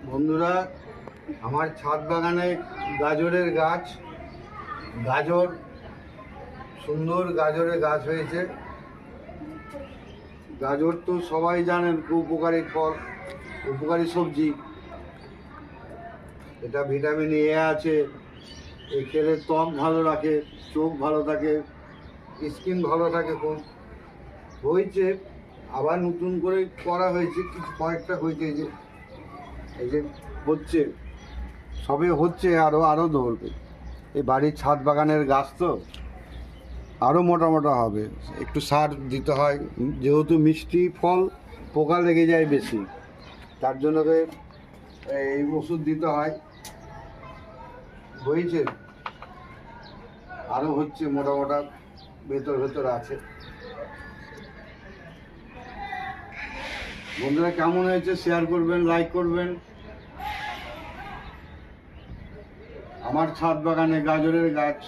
বন্ধুরা, আমার ছাদ বাগানে গাজরের গাছ, গাজর, সুন্দর গাজরের গাছ হয়েছে। গাজর তো সবাই জানেন খুব উপকারী ফল, উপকারী সবজি। এটা ভিটামিন এ আছে, এই খেলে ত্বক ভালো রাখে, চোখ ভালো থাকে, স্কিন ভালো থাকে। খুব হয়েছে, আবার নতুন করে করা হয়েছে, কিছু কয়েকটা হয়েছে। এই যে হচ্ছে, সবে হচ্ছে, আরও ধরবে। এই বাড়ির ছাদ বাগানের গাছ তো আরও মোটা মোটা হবে। একটু সার দিতে হয়, যেহেতু মিষ্টি ফল পোকা লেগে যায় বেশি, তার জন্য এই ওষুধ দিতে হয়। হয়েছে, আরও হচ্ছে, মোটা মোটা ভেতর আছে। বন্ধুরা, কেমন হয়েছে শেয়ার করবেন, লাইক করবেন। আমার ছাদ বাগানে গাজরের গাছ।